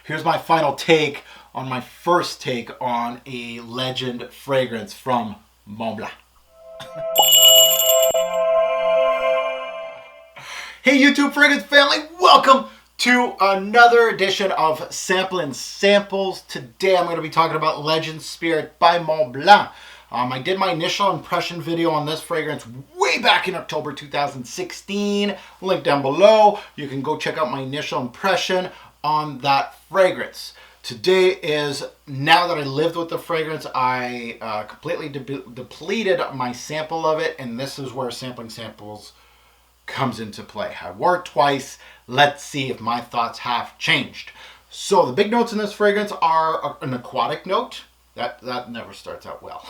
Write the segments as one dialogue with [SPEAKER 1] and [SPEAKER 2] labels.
[SPEAKER 1] Here's my final take on my first take on a legend fragrance from Mont Blanc. Hey YouTube fragrance family, welcome to another edition of Samplin Samples. Today I'm going to be talking about Legend Spirit by Mont Blanc. I did my initial impression video on this fragrance way back in October 2016. Link down below. You can go check out my initial impression on that fragrance. Today is, now that I lived with the fragrance, I completely depleted my sample of it, and this is where Sampling Samples comes into play. I wore it twice. Let's see if my thoughts have changed. So the big notes in this fragrance are an aquatic note. That never starts out well.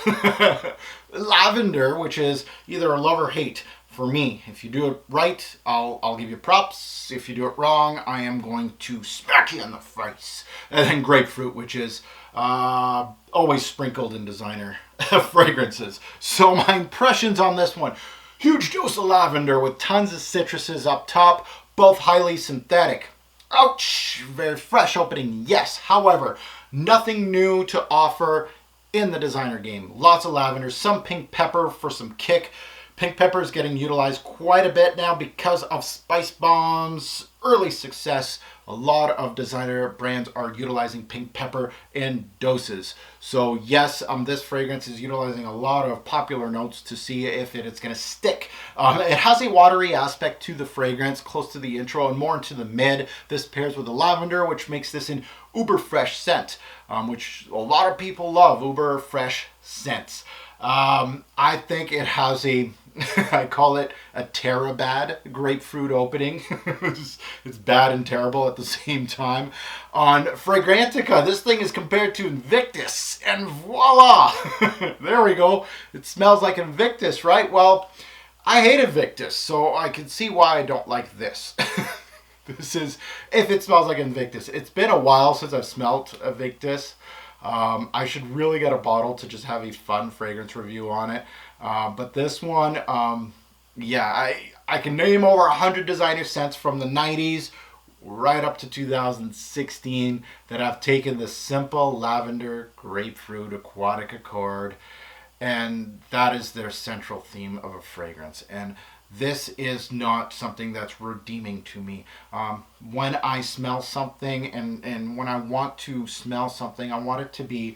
[SPEAKER 1] Lavender, which is either a love or hate for me. If you do it right, I'll give you props. If you do it wrong, I am going to smack you in the face. And then grapefruit, which is always sprinkled in designer fragrances. So my impressions on this one: huge dose of lavender with tons of citruses up top, both highly synthetic. Ouch! Very fresh opening, yes. However, nothing new to offer in the designer game. Lots of lavender, some pink pepper for some kick. Pink pepper is getting utilized quite a bit now because of Spice Bomb's early success. A lot of designer brands are utilizing pink pepper in doses. So yes, this fragrance is utilizing a lot of popular notes to see if it's going to stick. It has a watery aspect to the fragrance, close to the intro and more into the mid. This pairs with the lavender, which makes this an uber fresh scent, which a lot of people love, uber fresh scents. I think it has a I call it a Terabad grapefruit opening. It's bad and terrible at the same time. On Fragrantica, this thing is compared to Invictus, and voila! There we go. It smells like Invictus, right? Well, I hate Invictus, so I can see why I don't like this. This is, if it smells like Invictus. It's been a while since I've smelt Invictus. I should really get a bottle to just have a fun fragrance review on it. But this one, yeah, I can name over 100 designer scents from the 90s right up to 2016 that have taken the simple lavender, grapefruit, aquatic accord, and that is their central theme of a fragrance. And this is not something that's redeeming to me. When I smell something and when I want to smell something, I want it to be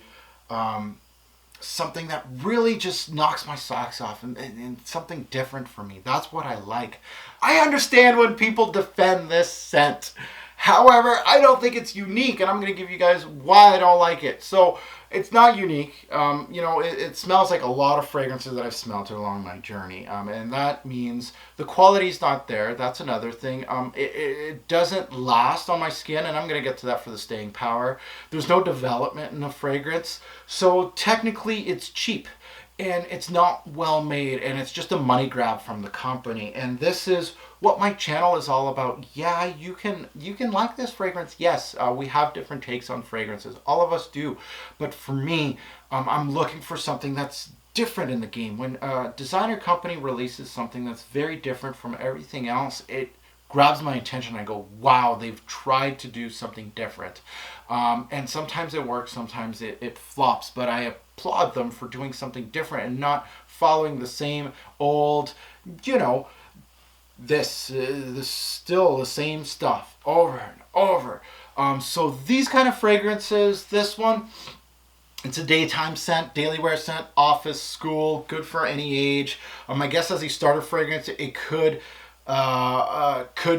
[SPEAKER 1] something that really just knocks my socks off and something different for me. That's what I like. I understand when people defend this scent. However, I don't think it's unique, and I'm going to give you guys why I don't like it. So, it's not unique. It smells like a lot of fragrances that I've smelled along my journey, and that means the quality's not there. That's another thing. It doesn't last on my skin, and I'm going to get to that for the staying power. There's no development in the fragrance, so technically it's cheap. And it's not well made, and it's just a money grab from the company. And this is what my channel is all about. Yeah, you can like this fragrance. Yes, we have different takes on fragrances. All of us do. But for me, I'm looking for something that's different in the game. When a designer company releases something that's very different from everything else, it grabs my attention. I go, wow, they've tried to do something different. And sometimes it works, sometimes it flops, but I applaud them for doing something different and not following the same old, this is still the same stuff over and over. So these kind of fragrances, this one, it's a daytime scent, daily wear scent, office, school, good for any age. I guess as a starter fragrance, it could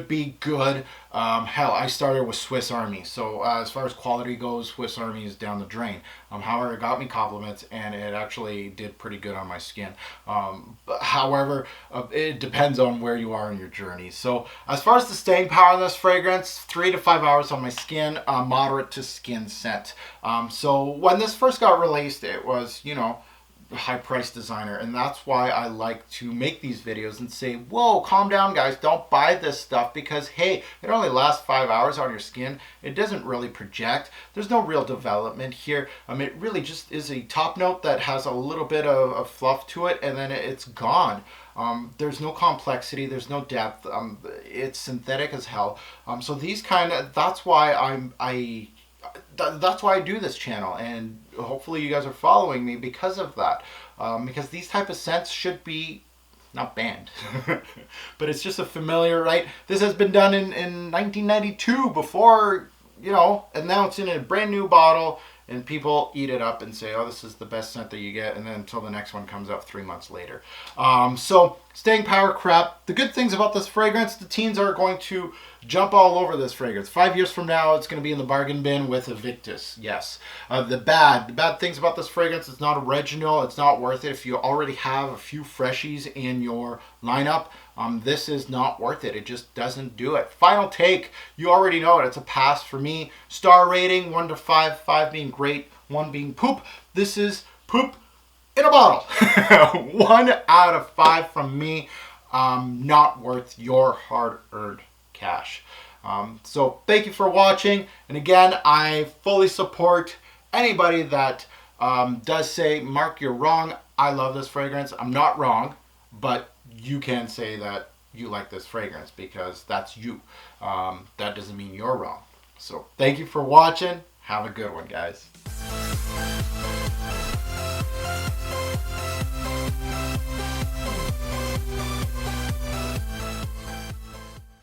[SPEAKER 1] be good. Hell, I started with Swiss Army, so as far as quality goes, Swiss Army is down the drain. However, it got me compliments, and it actually did pretty good on my skin. However, it depends on where you are in your journey. So as far as the staying power of this fragrance, 3 to 5 hours on my skin, moderate to skin scent. So when this first got released, it was, high price designer, and that's why I like to make these videos and say, whoa, calm down guys, don't buy this stuff, because hey, it only lasts 5 hours on your skin. It doesn't really project. There's no real development here. It really just is a top note that has a little bit of fluff to it, and then it's gone. There's no complexity, there's no depth. It's synthetic as hell. So these that's why that's why I do this channel, and hopefully you guys are following me because of that. Because these type of scents should be not banned, but it's just a familiar, right? This has been done in 1992 before, you know, and now it's in a brand new bottle, and people eat it up and say, oh, this is the best scent that you get, and then until the next one comes out 3 months later. So staying power crap. The good things about this fragrance, the teens are going to jump all over this fragrance. 5 years from now, it's going to be in the bargain bin with Evictus. Yes. The bad things about this fragrance, it's not original. It's not worth it. If you already have a few freshies in your lineup, this is not worth it. It just doesn't do it. Final take, you already know it. It's a pass for me. Star rating, 1 to 5. 5 being great, 1 being poop. This is poop in a bottle. 1 out of 5 from me. Not worth your hard-earned cash. So thank you for watching. And again, I fully support anybody that does say, Mark, you're wrong. I love this fragrance. I'm not wrong, but you can say that you like this fragrance because that's you. That doesn't mean you're wrong. So thank you for watching. Have a good one, guys.